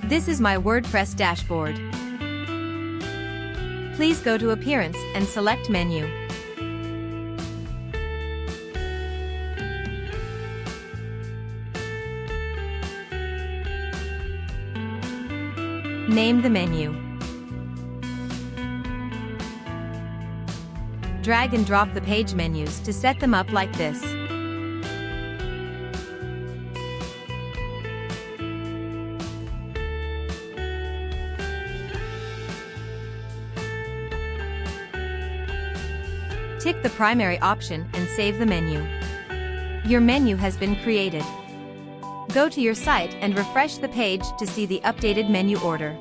This is my WordPress dashboard. Please go to Appearance and select Menu. Name the menu. Drag and drop the page menus to set them up like this. Tick the primary option and save the menu. Your menu has been created. Go to your site and refresh the page to see the updated menu order.